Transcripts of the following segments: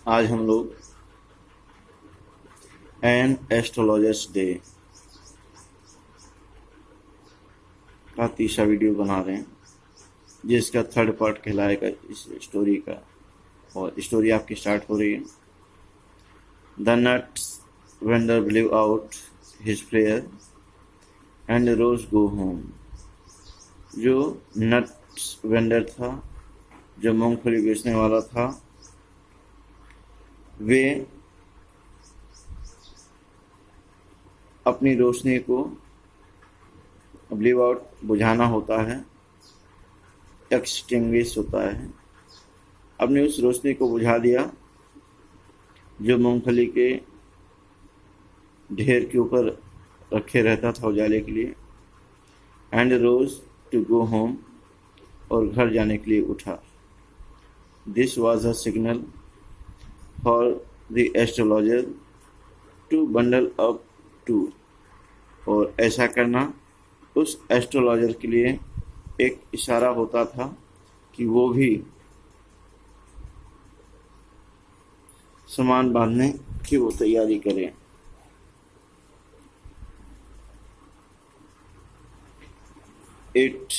आज हम लोग एन एस्ट्रोलॉजर्स डे का तीसरा वीडियो बना रहे हैं, जिसका थर्ड पार्ट कहलाएगा इस स्टोरी का। और स्टोरी आपकी स्टार्ट हो रही है। The nuts vendor blew out his prayer and rose go home. जो नट्स वेंडर था, जो मूंगफली बेचने वाला था, वे अपनी रोशनी को ब्लीव आउट बुझाना होता है, एक्सटिंग्विश होता है। अपनी उस रोशनी को बुझा दिया जो मूंगफली के ढेर के ऊपर रखे रहता था उजाले के लिए। And rose to go home, और घर जाने के लिए उठा। This was a signal for the astrologer to bundle up too. और ऐसा करना उस एस्ट्रोलॉजर के लिए एक इशारा होता था कि वो भी सामान बांधने की वो तैयारी करें। It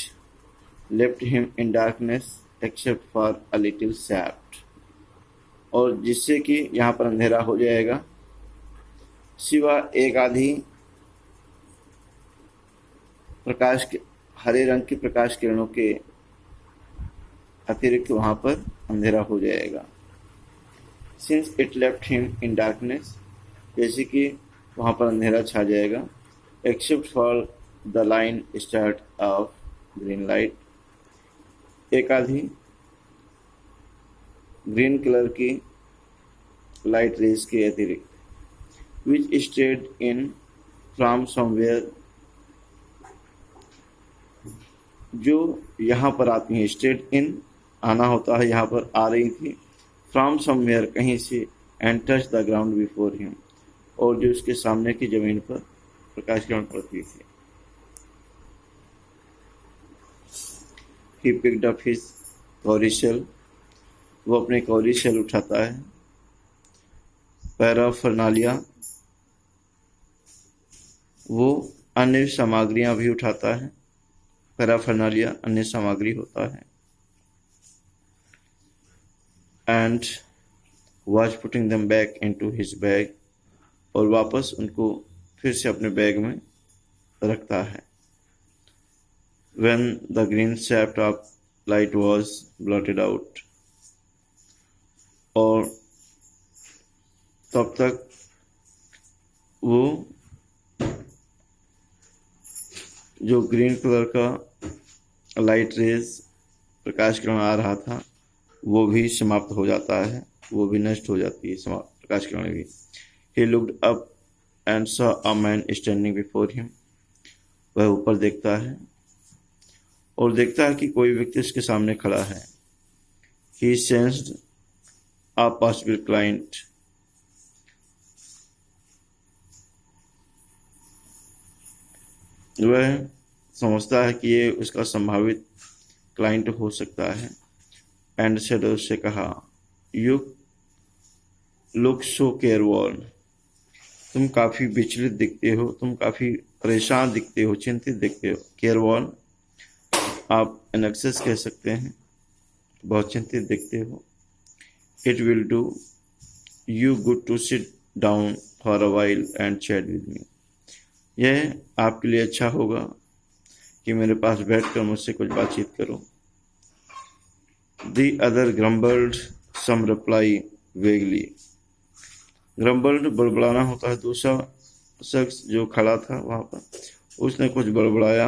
left him in darkness except for a little shaft। और जिससे कि यहाँ पर अंधेरा हो जाएगा, सिवा एक आधी प्रकाश के हरे रंग की प्रकाश किरणों के अतिरिक्त वहाँ पर अंधेरा हो जाएगा। Since it left him in darkness, जैसे कि वहाँ पर अंधेरा छा जाएगा, except for the line start of green light, एक आधी ग्रीन कलर की लाइट रेज के अतिरिक्त, which stayed in from somewhere, जो यहाँ पर आती हैं। स्टेट इन आना होता है, यहाँ पर आ रही थी। फ्रॉम समवेयर कहीं से, and touch the ground before him, और जो उसके सामने की जमीन पर प्रकाश किरण पड़ती थी। ही पिक्ड अप हिज कौरी शेल, वो अपने कौरी शेल उठाता है। पैराफर्नालिया, वो अन्य सामग्रियां भी उठाता है। पैराफर्नालिया अन्य सामग्री होता है। And was putting them back into his bag, और वापस उनको फिर से अपने बैग में रखता है। When the green shaft of light was blotted out, और तब तक वो जो ग्रीन कलर का लाइट रेज प्रकाश किरण आ रहा था वो भी समाप्त हो जाता है, वो भी नष्ट हो जाती है प्रकाश किरण भी। He looked up and saw a man standing before him। वह ऊपर देखता है और देखता है कि कोई व्यक्ति उसके सामने खड़ा है। He sensed a possible client। वह समझता है कि ये उसका संभावित क्लाइंट हो सकता है। एंड सेड, उससे कहा, यू लुक सो केयरवॉर्न, तुम काफ़ी विचलित दिखते हो, तुम काफ़ी परेशान दिखते हो, चिंतित दिखते हो। केयरवॉर्न आप एनक्सेस कह सकते हैं, बहुत चिंतित दिखते हो। It will do you good to sit down for a while and chat with me. यह आपके लिए अच्छा होगा कि मेरे पास बैठकर मुझसे कुछ बातचीत करो। The other grumbled some reply vaguely। ग्रम्बल्ड बड़बड़ाना होता है। दूसरा शख्स जो खड़ा था वहां पर, उसने कुछ बड़बड़ाया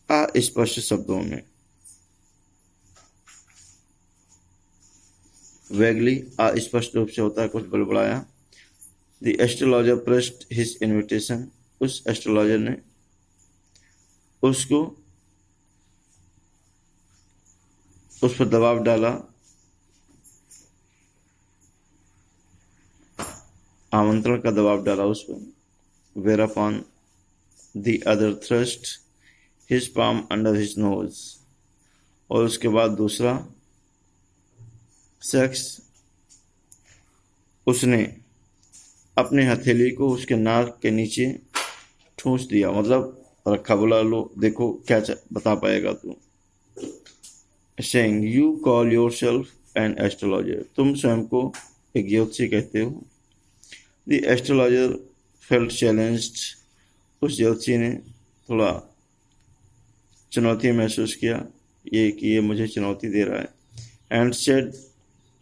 अस्पष्ट शब्दों में। वैगली अस्पष्ट रूप से होता है, कुछ बड़बड़ाया। The astrologer pressed his invitation। उस एस्ट्रोलॉजर ने उसको उस पर दबाव डाला, आमंत्रण का दबाव डाला उस पर। Whereupon the other thrust his palm under his nose। और उसके बाद दूसरा शख्स उसने अपने हथेली को उसके नाक के नीचे ठूंस दिया, मतलब रखा, बोला लो देखो क्या बता पाएगा तू। Saying you call your self an astrologer, तुम स्वयं को एक ज्योतिषी कहते हो। द एस्ट्रोलॉजर फेल्ट चैलेंज्ड, उस ज्योतिषी ने थोड़ा चुनौती महसूस किया, ये कि ये मुझे चुनौती दे रहा है। And said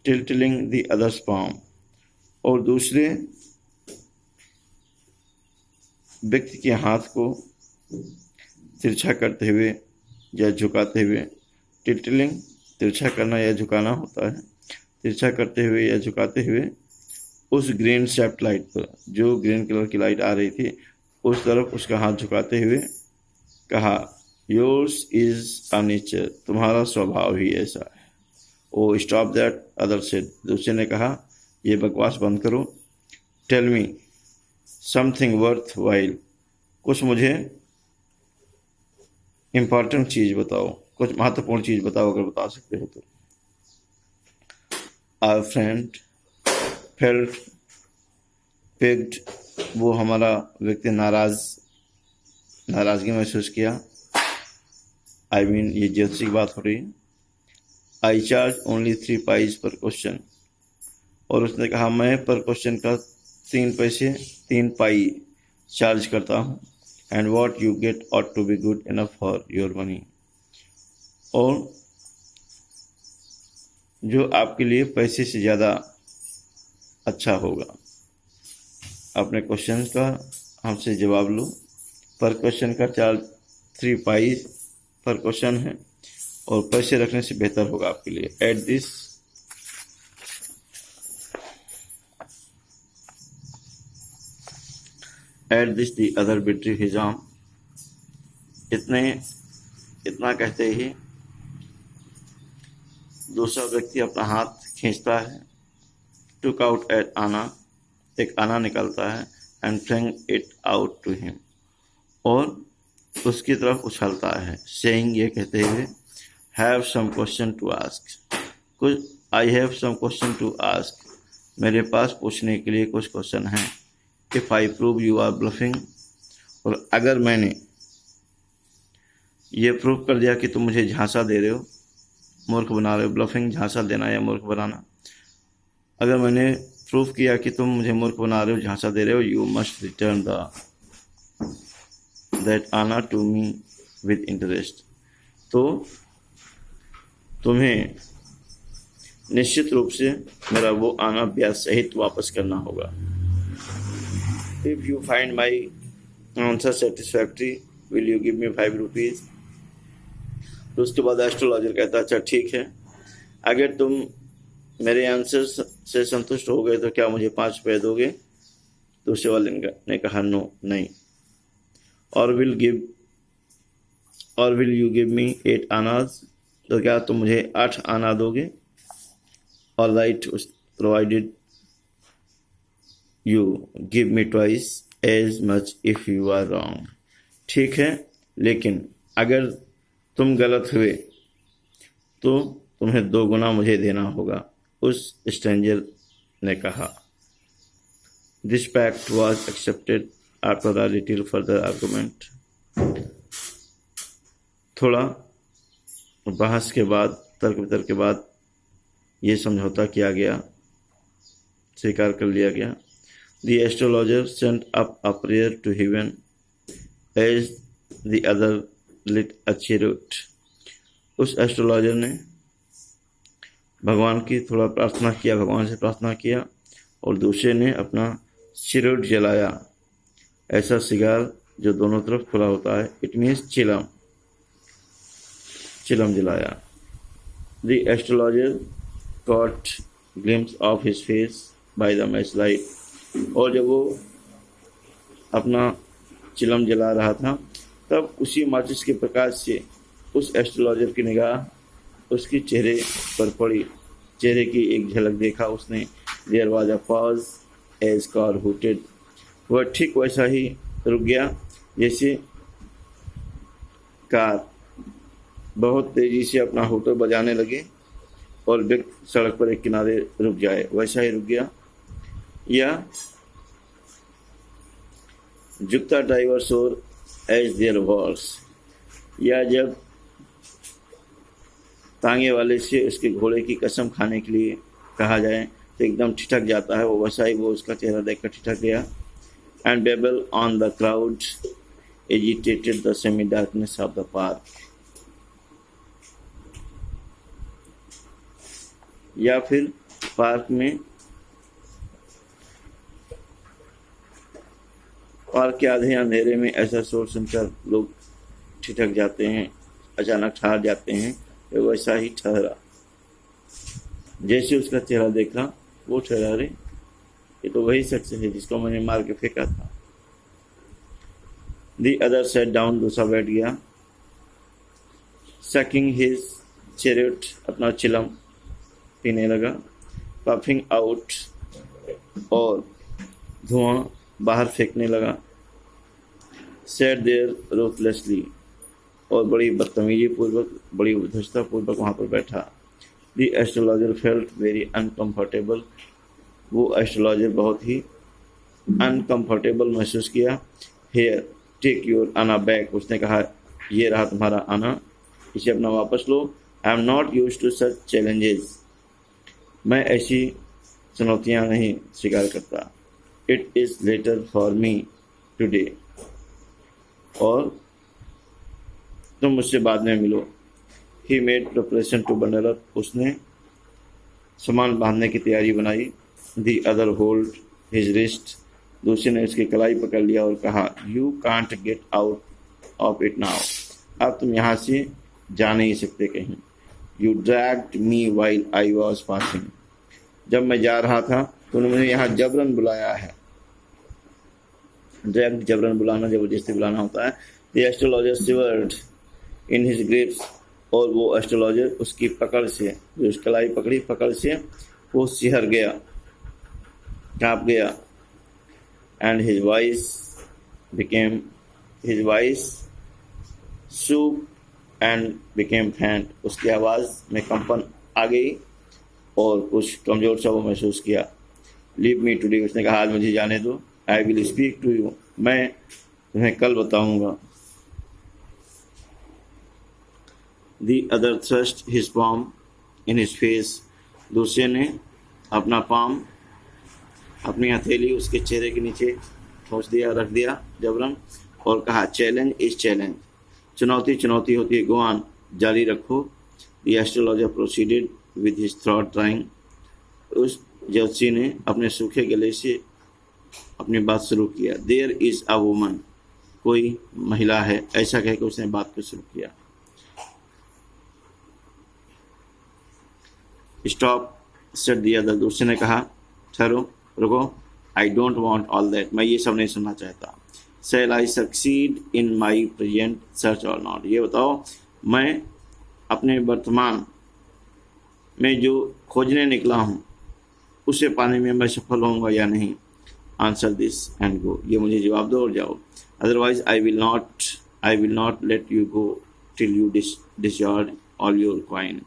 tilting the others palm, और दूसरे व्यक्ति के हाथ को तिरछा करते हुए या झुकाते हुए, टिल्टिंग तिरछा करना या झुकाना होता है, तिरछा करते हुए या झुकाते हुए उस ग्रीन शेप्ड लाइट पर, जो ग्रीन कलर की लाइट आ रही थी उस तरफ उसका हाथ झुकाते हुए कहा, योर्स इज अ नेचर, तुम्हारा स्वभाव ही ऐसा है। Oh stop that, other said, दूसरे ने कहा ये बकवास बंद करो। Tell me something worthwhile, कुछ मुझे इम्पॉर्टेंट चीज बताओ, कुछ महत्वपूर्ण चीज बताओ अगर बता सकते हो तो। आवर फ्रेंड फेल्ट पिग्ड, वो हमारा व्यक्ति नाराजगी महसूस किया। आई मीन ये ज्योतिषी की बात हो रही है। आई चार्ज ओनली 3 पाइज पर क्वेश्चन, और उसने कहा मैं पर क्वेश्चन का 3 पाई चार्ज करता हूँ। And what you get ought to be good enough for your money, और जो आपके लिए पैसे से ज़्यादा अच्छा होगा। अपने क्वेश्चन का हमसे जवाब लो। पर क्वेश्चन का चार्ज 3 पाई पर क्वेश्चन है, और पैसे रखने से बेहतर होगा आपके लिए। At this the other withdrew his arm, इतना कहते ही दूसरा व्यक्ति अपना हाथ खींचता है। टुक आउट एट आना, एक आना निकलता है। And flung it out to him, और उसकी तरफ उछलता है। सेइंग, ये कहते हुए, have some question to ask, I have some question to ask, मेरे पास पूछने के लिए कुछ क्वेश्चन हैं। If I prove you are bluffing, और अगर मैंने ये प्रूव कर दिया कि तुम मुझे झांसा दे रहे हो, मूर्ख बना रहे हो। ब्लफिंग झांसा देना या मूर्ख बनाना। अगर मैंने प्रूव किया कि तुम मुझे मूर्ख बना रहे हो, झांसा दे रहे हो, यू मस्ट रिटर्न दैट आना टू मी विद इंटरेस्ट, तो तुम्हें निश्चित रूप से मेरा वो आना ब्याज सहित वापस करना होगा। If you find my answer satisfactory will you give me 5 rupees. तो उसके बाद एस्ट्रोलॉजर कहता है अच्छा ठीक है, अगर तुम मेरे आंसर से संतुष्ट हो गए तो क्या मुझे 5 रुपये दोगे? दूसरे वाले ने कहा नो, नहीं। और विल यू गिव मी 8 आनाज, तो क्या तुम मुझे 8 आना दोगे? All right, provided you give me twice as much if you are wrong. ठीक है, लेकिन अगर तुम गलत हुए तो तुम्हें 2 गुना मुझे देना होगा, उस स्ट्रेंजर ने कहा। This pact was accepted after a little further argument. थोड़ा बहस के बाद, तर्क वितर्क के बाद ये समझौता किया गया, स्वीकार कर लिया गया। The astrologer sent up a prayer to heaven as the other lit a cheroot. उस एस्ट्रोलॉजर ने भगवान की थोड़ा प्रार्थना किया, भगवान से प्रार्थना किया, और दूसरे ने अपना चिरुट जलाया, ऐसा सिगार जो दोनों तरफ खुला होता है, इट मीन्स चिलम जलाया। The astrologer caught glimpse of his face by the match light, और जब वो अपना चिलम जला रहा था तब उसी माचिस के प्रकाश से उस एस्ट्रोलॉजर की निगाह उसके चेहरे पर पड़ी। चेहरे की एक झलक देखा उसने। There was a pause as car hooted, वह ठीक वैसा ही रुक गया जैसे कार बहुत तेजी से अपना हूटर बजाने लगे और व्यक्ति सड़क पर एक किनारे रुक जाए, वैसा ही रुक गया। या झुकता ड्राइवर शोर एज देयर वॉर्स, या जब तांगे वाले से उसके घोड़े की कसम खाने के लिए कहा जाए तो एकदम ठिठक जाता है, वो वैसा ही वो उसका चेहरा देखकर ठिठक गया। And label on the crowd agitated the semi darkness of the park, या फिर पार्क के आधे अंधेरे में ऐसा शोर सुनकर लोग ठिठक जाते हैं, अचानक ठहर जाते हैं। वो वैसा ही ठहरा, जैसे उसका चेहरा देखा वो ठहरा, अरे ये तो वही शख्स है जिसको मैंने मार के फेंका था। दी अदर सेट डाउन, दूसरा बैठ गया। सकिंग हिज चेरिट, अपना चिलम पीने लगा। पफिंग आउट, और धुआं बाहर फेंकने लगा। सेट देयर रूथलेसली, और बड़ी बदतमीजी पूर्वक, बड़ी उद्धतता पूर्वक वहाँ पर बैठा। The astrologer felt very uncomfortable, वो एस्ट्रोलॉजर बहुत ही अनकम्फर्टेबल महसूस किया। Here take your anna back, उसने कहा ये रहा तुम्हारा आना, इसे अपना वापस लो। I am not use to such challenges, मैं ऐसी चुनौतियाँ नहीं स्वीकार करता। It is later for me today, और तुम मुझसे बाद में मिलो। He made preparation to bundle up, उसने सामान बांधने की तैयारी बनाई। The other hold his wrist, दूसरे ने उसकी कलाई पकड़ लिया और कहा you can't get out of it now, अब तुम यहाँ से जा नहीं सकते कहीं। You dragged me while I was passing, जब मैं जा रहा था तो उन्होंने मुझे यहाँ जबरन बुलाया है। ड्रैग्ड जबरन बुलाना, जबरदस्ती बुलाना होता है। The astrologer shivered in his grips, और वो एस्ट्रोलॉजर उसकी पकड़ से, जो उसकी कलाई पकड़ी पकड़ से, वो सिहर गया, काँप गया। And his voice shook and became faint, उसकी आवाज़ में कंपन आ गई और कुछ कमज़ोर सा वो महसूस किया। लीव मी टुडे, उसने कहा आज मुझे जाने दो। I will speak to you, मैं तुम्हें कल बताऊंगा। The other thrust his palm in his face, दूसरे ने अपना पाम, अपनी हथेली उसके चेहरे के नीचे ठोंस दिया, रख दिया जबरन, और कहा चैलेंज इज चैलेंज, चुनौती चुनौती होती है, गो ऑन, जारी रखो। The astrologer proceeded with his throat trying, उस ज्योतिषी ने अपने सूखे गले से अपनी बात शुरू किया। देयर इज अ वुमन, कोई महिला है, ऐसा कहकर उसने बात को शुरू किया। स्टॉप सेड द अदर, दूसरे ने कहा ठहरो, रुको। I don't want all that, मैं ये सब नहीं सुनना चाहता। Shall I succeed in my present search or not, ये बताओ मैं अपने वर्तमान में जो खोजने निकला हूँ उसे पाने में मैं सफल होऊंगा या नहीं। आंसर दिस एंड गो, ये मुझे जवाब दो और जाओ। Otherwise I will not let you go till you discharge all your coin,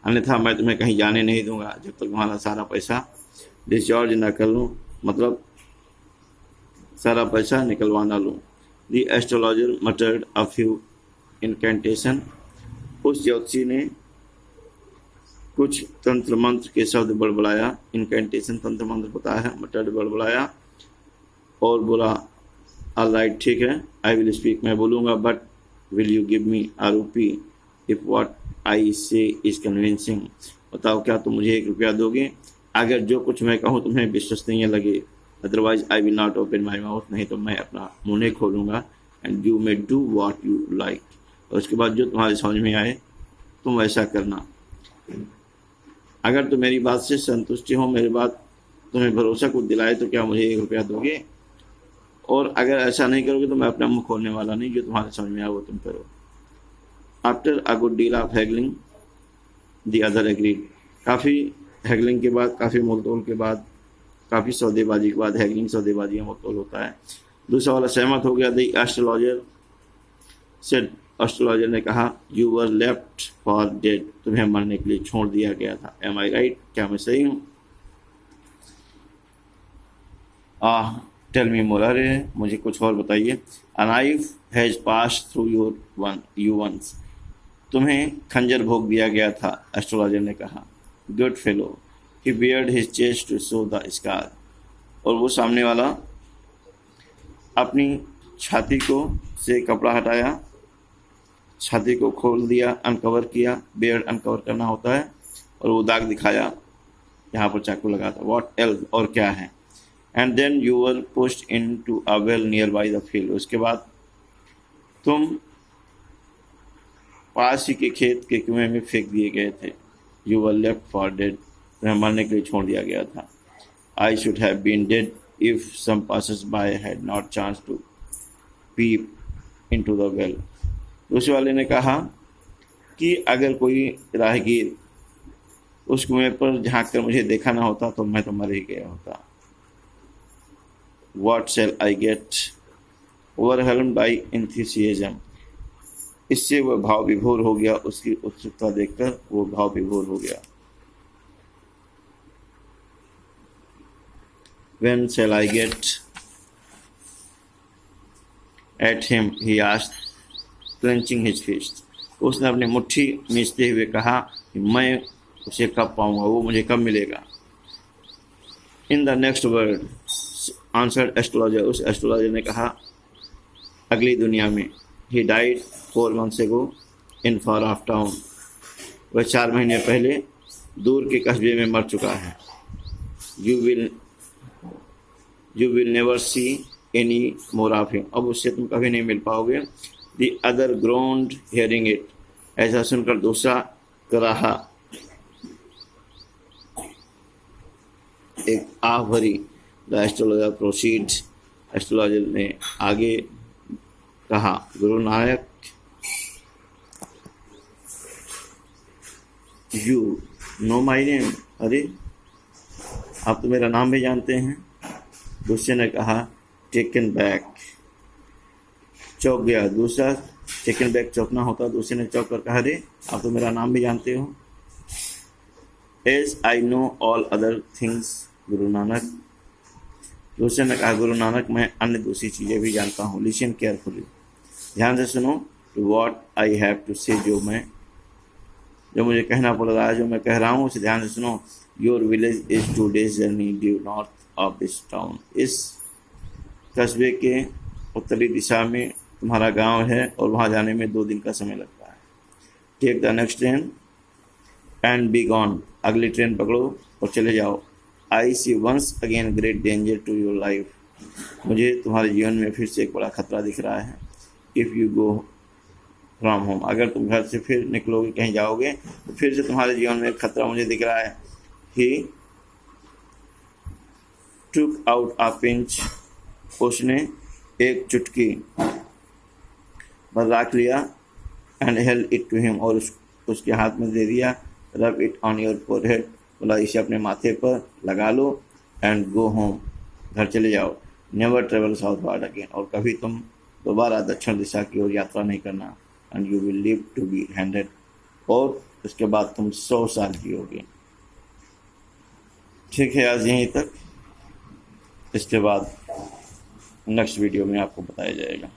अन्यथा मैं तुम्हें कहीं जाने नहीं दूंगा जब तक तुम्हारा सारा पैसा डिस्चार्ज ना कर लूँ, मतलब सारा पैसा निकलवा ना लूँ। The astrologer मटर्ड a few incantation, उस ज्योतिषी ने कुछ तंत्र मंत्र के शब्द बड़बड़ाया। इनकेंटेशन तंत्र मंत्र होता है। मटर्ड बड़बड़ाया और बोला ऑल राइट, ठीक है, आई विल स्पीक, मैं बोलूँगा, but will you give me a rupee if what I से इज कन्विंसिंग, बताओ क्या तुम मुझे ₹1 दोगे अगर जो कुछ मैं कहूँ तुम्हें विश्वसनीय लगे। Otherwise I will not open my mouth, नहीं तो मैं अपना मुँह नहीं खोलूँगा। And you may do what you like, और उसके बाद जो तुम्हारे समझ में आए तुम वैसा करना। अगर तुम मेरी बात से संतुष्टि हो, मेरी बात तुम्हें भरोसा को दिलाए, तो क्या मुझे ₹1 दोगे? और अगर ऐसा नहीं करोगे तो मैं अपना मुँह खोलने वाला नहीं, जो तुम्हारे समझ में आए वो तुम करो। After a good deal of haggling the other agreed, काफ़ी हैगलिंग के बाद, काफ़ी मोलतोल के बाद, काफ़ी सौदेबाजी के बाद, हैगलिंग सौदेबाजी में मोलतोल होता है, दूसरा वाला सहमत हो गया। द एस्ट्रोलॉजर सेड, एस्ट्रोलॉजर ने कहा you were left for dead, तुम्हें मरने के लिए छोड़ दिया गया था। एम आई राइट, क्या मैं सही हूँ? टेल मी मोर, अरे मुझे कुछ और बताइए। A knife has pass through you once, तुम्हें खंजर भोग दिया गया था, एस्ट्रोलॉजर ने कहा। Good fellow, he bared his chest to show the scar, और वो सामने वाला अपनी छाती को से कपड़ा हटाया, छाती को खोल दिया, अनकवर किया, बियर्ड अनकवर करना होता है, और वो दाग दिखाया यहाँ पर चाकू लगा था। व्हाट एल्स, और क्या है। And then you were pushed into a well nearby the field, उसके बाद तुम पास ही के खेत के कुएं में फेंक दिए गए थे। You were left for dead, तुम्हें मरने के लिए छोड़ दिया गया था। I should have been dead if some passers by had not chance to peep into the well. दूसरे वाले ने कहा कि अगर कोई राहगीर उस कुएं पर झांक कर मुझे देखा ना होता तो मैं तो मर ही गया होता। What shall I get? Overwhelmed by enthusiasm, इससे वह भाव विभोर हो गया, उसकी उत्सुकता देखकर वो भाव विभोर हो गया। When shall I get at him? He asked, clenching his fist. उसने अपनी मुट्ठी मीचते हुए कहा कि मैं उसे कब पाऊंगा, वो मुझे कब मिलेगा। In the next world answered astrologer, उस एस्ट्रोलॉजर ने कहा, अगली दुनिया में। He died 4 months ago in far of town, वह 4 महीने पहले दूर के कस्बे में मर चुका है। You will never see any more of him, अब उससे तुम कभी नहीं मिल पाओगे। द अदर ग्रोन्ड हियरिंग इट, ऐसा सुनकर दूसरा कराहा, एक आह भरी। द एस्ट्रोलॉजर प्रोसीड, एस्ट्रोलॉजर ने आगे कहा, Guru Nanak, you know my name, अरे आप तो मेरा नाम भी जानते हैं। दूसरे ने कहा, टेकन बैक, चौंक गया। दूसरा, टेकन बैक चौंकना होता, दूसरे ने चौंक कर कहा, अरे आप तो मेरा नाम भी जानते हो। As I know all other things Guru Nanak, दूसरे ने कहा, गुरु नानक मैं अन्य दूसरी चीज़ें भी जानता हूँ। लिसन केयरफुली, ध्यान से सुनो। व्हाट आई हैव टू से, जो मुझे कहना पड़ रहा है, जो मैं कह रहा हूँ उसे ध्यान से सुनो। Your village is 2 days journey due north of this town, इस कस्बे के उत्तरी दिशा में तुम्हारा गांव है और वहाँ जाने में 2 दिन का समय लगता है। Take the next train and be gone, अगली ट्रेन पकड़ो और चले जाओ। I see once again great danger to your life, मुझे तुम्हारे जीवन में फिर से एक बड़ा खतरा दिख रहा है। If you go from home, अगर तुम घर से फिर निकलोगे, कहीं जाओगे, तो फिर से तुम्हारे जीवन में एक खतरा मुझे दिख रहा है। ही टुक आउट अ पिंच, उसने एक चुटकी भर रख लिया। And held it to him, और उसके हाथ में दे दिया। Rub it on your forehead, बोला इसे अपने माथे पर लगा लो। एंड गो होम, घर चले जाओ। नेवर ट्रेवल साउथवर्ड अगेन, और कभी तुम दोबारा दक्षिण दिशा की ओर यात्रा नहीं करना। And you will live to be 100, और उसके बाद तुम 100 साल जियोगे। ठीक है, आज यहीं तक, इसके बाद नेक्स्ट वीडियो में आपको बताया जाएगा।